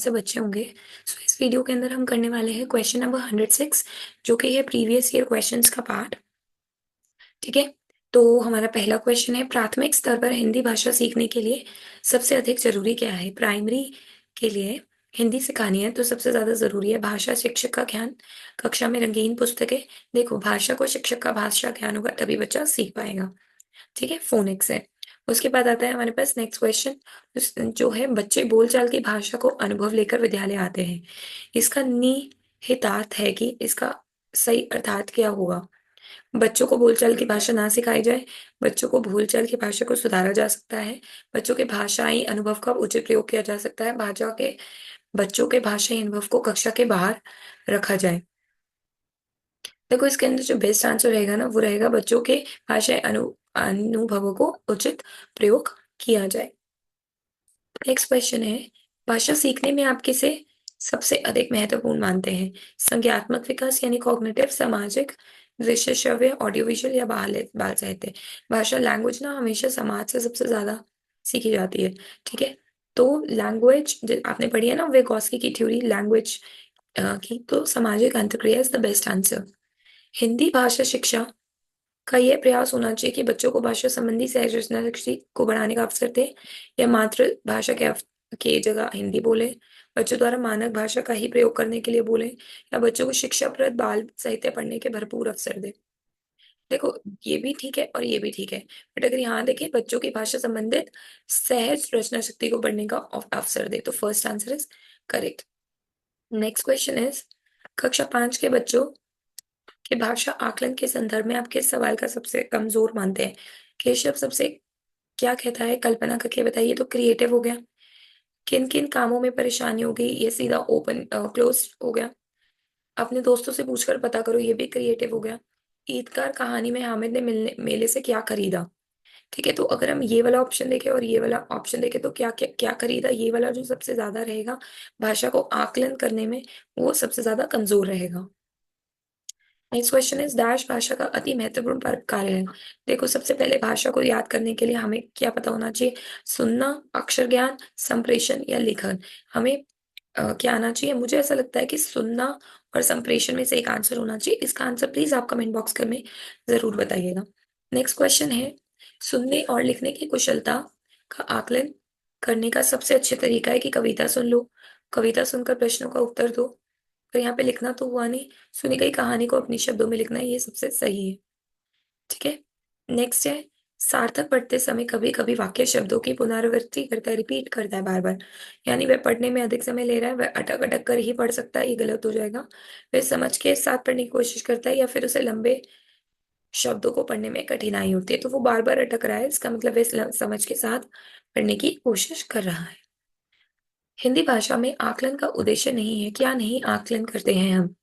से बच्चे होंगे। सो इस वीडियो के अंदर हम करने वाले हैं क्वेश्चन नंबर 106, जो कि है प्रीवियस ईयर क्वेश्चंस का पार्ट। ठीक है। तो हमारा पहला क्वेश्चन है, प्राथमिक स्तर पर हिंदी भाषा सीखने के लिए सबसे अधिक जरूरी क्या है? प्राइमरी के लिए हिंदी सिखानी है तो सबसे ज्यादा जरूरी है भाषा शिक्षक का ज्ञान, कक्षा में रंगीन पुस्तकें। देखो, भाषा को शिक्षक का भाषा ज्ञान होगा तभी बच्चा सीख पाएगा। ठीक है, फोनिक्स है। उसके बाद आता है हमारे पास नेक्स्ट क्वेश्चन, जो है बच्चे बोलचाल की भाषा को अनुभव लेकर विद्यालय आते हैं। इसका निहितार्थ है कि इसका सही अर्थात क्या होगा? बच्चों को बोलचाल की भाषा ना सिखाई जाए, बच्चों को बोलचाल की भाषा को सुधारा जा सकता है, बच्चों के भाषाई अनुभव का उचित प्रयोग किया जा सकता है, बच्चों के भाषाई अनुभव को कक्षा के बाहर रखा जाए। देखो, इसके अंदर जो बेस्ट आंसर रहेगा ना, वो रहेगा बच्चों के भाषा अनुभवों को उचित प्रयोग किया जाए। नेक्स्ट क्वेश्चन है, भाषा सीखने में आप किसे सबसे अधिक महत्वपूर्ण मानते हैं? संज्ञानात्मक विकास यानी कॉग्निटिव, सामाजिक, दृश्य श्रव्य, ऑडियो विजुअल या बाल बाल साहित्य? भाषा लैंग्वेज ना हमेशा समाज से सबसे ज्यादा सीखी जाती है। ठीक है। तो लैंग्वेज आपने पढ़ी है ना, vygotsky की थ्योरी लैंग्वेज की, तो सामाजिक अंतर्क्रिया is the best answer. Hindi भाषा शिक्षा का यह प्रयास होना चाहिए कि बच्चों को भाषा संबंधी सहज रचना शक्ति को बढ़ाने का अवसर दे, या मातृभाषा के जगह हिंदी बोले, बच्चों द्वारा मानक भाषा का ही प्रयोग करने के लिए बोले, या बच्चों को शिक्षाप्रद बाल साहित्य पढ़ने के भरपूर अवसर दे। देखो, ये भी ठीक है और ये भी ठीक है, बट अगर यहाँ देखें बच्चों की भाषा संबंधित सहज रचना शक्ति को बढ़ने का अवसर दे, तो first answer is correct. Next question is, कक्षा 5 के बच्चों कि भाषा आकलन के संदर्भ में आप किस सवाल का सबसे कमजोर मानते हैं? केशव सबसे क्या कहता है? कल्पना करके बताइए। तो क्रिएटिव हो गया। किन किन कामों में परेशानी हो गई, ये सीधा ओपन क्लोज हो गया। अपने दोस्तों से पूछकर पता करो, ये भी क्रिएटिव हो गया। ईदगाह कहानी में हामिद ने मिलने मेले से क्या खरीदा? ठीक है, तो अगर हम ये वाला ऑप्शन देखें और ये वाला ऑप्शन देखें, तो क्या क्या क्या खरीदा, ये वाला जो सबसे ज्यादा रहेगा भाषा को आकलन करने में, वो सबसे ज्यादा कमजोर रहेगा। नेक्स्ट क्वेश्चन इज, डैश भाषा का अति महत्वपूर्ण कार्य है। देखो, सबसे पहले भाषा को याद करने के लिए हमें क्या पता होना चाहिए? सुनना, अक्षर ज्ञान, संप्रेषण या लेखन। हमें क्या आना चाहिए? मुझे ऐसा लगता है कि सुनना और संप्रेषण में से एक आंसर होना चाहिए। इसका आंसर प्लीज आप कमेंट बॉक्स कर में जरूर बताइएगा। नेक्स्ट क्वेश्चन है, सुनने और लिखने की कुशलता का आकलन करने का सबसे अच्छा तरीका है कि कविता सुन लो, कविता सुनकर प्रश्नों का उत्तर दो। पर यहाँ पे लिखना तो हुआ नहीं, सुनी गई कहानी को अपने शब्दों में लिखना है, ये सबसे सही है। ठीक है। नेक्स्ट है, सार्थक पढ़ते समय कभी कभी वाक्य शब्दों की पुनरावृत्ति करता है, रिपीट करता है बार बार, यानी वह पढ़ने में अधिक समय ले रहा है, वह अटक अटक कर ही पढ़ सकता है, ये गलत हो जाएगा। वह समझ के साथ पढ़ने की कोशिश करता है, या फिर उसे लंबे शब्दों को पढ़ने में कठिनाई होती है, तो वो बार बार अटक रहा है, इसका मतलब वह समझ के साथ पढ़ने की कोशिश कर रहा है। हिंदी भाषा में आकलन का उद्देश्य नहीं है, क्या नहीं आकलन करते हैं हम?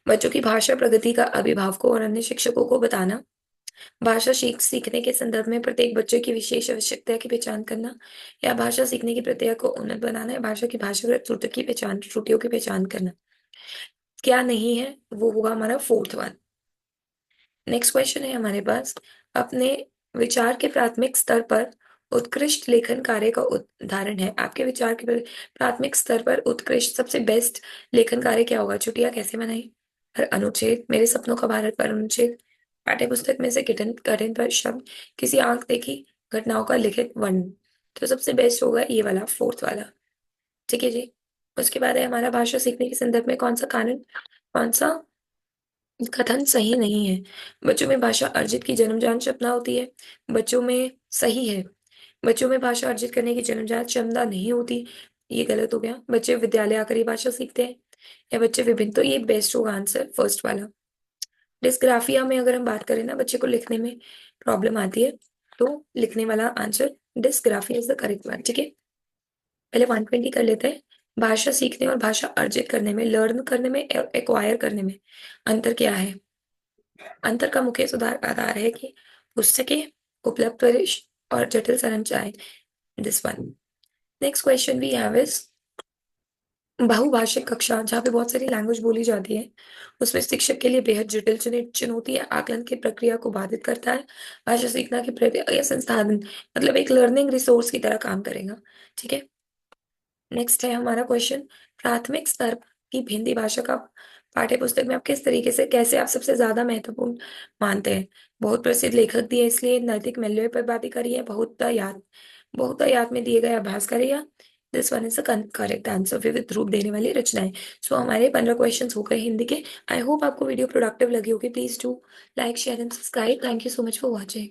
बच्चों की भाषा प्रगति का अभिभावकों और अन्य शिक्षकों को बताना, भाषा सीखने के संदर्भ में प्रत्येक बच्चे की विशेष आवश्यकता की पहचान करना, या भाषा सीखने की प्रक्रिया को उन्नत बनाना, है भाषा की भाषागत त्रुटियों की पहचान करना। क्या नहीं है, वो होगा हमारा फोर्थ वन। नेक्स्ट क्वेश्चन है हमारे पास, अपने विचार के प्राथमिक स्तर पर उत्कृष्ट लेखन कार्य का उदाहरण है। आपके विचार के प्राथमिक स्तर पर उत्कृष्ट सबसे बेस्ट लेखन कार्य क्या होगा? छुट्टियां कैसे मनाई पर अनुच्छेद, मेरे सपनों का भारत पर अनुच्छेद, पाठ्य पुस्तक में से कठिन कठिन पर शब्द, किसी आंख देखी घटनाओं का लिखित वर्णन। तो सबसे बेस्ट होगा ये वाला, फोर्थ वाला। ठीक है जी। उसके बाद है हमारा, भाषा सीखने के संदर्भ में कौन सा कानून, कौन सा कथन सही नहीं है? बच्चों में भाषा अर्जित की जन्मजात क्षमता होती है, बच्चों में सही है। बच्चों में भाषा अर्जित करने की जन्मजात क्षमता नहीं होती, ये गलत हो गया। बच्चे विद्यालय आकर ही भाषा सीखते हैं, या बच्चे विभिन्न, तो ये बेस्ट होगा आंसर फर्स्ट वाला। डिस्ग्राफिया में अगर हम बात करें ना, बच्चे को लिखने में प्रॉब्लम आती है, तो लिखने वाला answer dysgraphia is the correct one. ठीक है, पहले 120 कर लेते हैं। भाषा सीखने और भाषा अर्जित करने में, लर्न करने में, एक्वायर करने में अंतर क्या है? अंतर का मुख्य सुधार आधार है कि पुस्तकें उपलब्ध परिश और जटिल संरचनाएं, this one. Next question we have is, बहुभाषिक कक्षा जहाँ पे बहुत सारी लैंग्वेज बोली जाती है, उसमें शिक्षक के लिए बेहद जटिल चुनौती है, आकलन की प्रक्रिया को बाधित करता है, भाषा सीखना की प्रक्रिया या संसाधन, मतलब एक लर्निंग रिसोर्स की तरह काम करेगा। ठीक है। नेक्स्ट है हमारा क्वेश्चन, प्राथमिक स्तर की हिंदी भाषा का पाठ्य पुस्तक में आप किस तरीके से कैसे आप सबसे ज्यादा महत्वपूर्ण मानते हैं? बहुत प्रसिद्ध लेखक दिए इसलिए नैतिक मूल्यों पर बातें करी है, बहुत याद में दिए गए अभ्यास करे, या this one is correct answer, विविध रूप देने वाली रचनाएं। सो हमारे 15 क्वेश्चंस हो गए हिंदी के। आई होप आपको वीडियो प्रोडक्टिव लगी होगी। Please do like share and subscribe. Thank you so much for watching.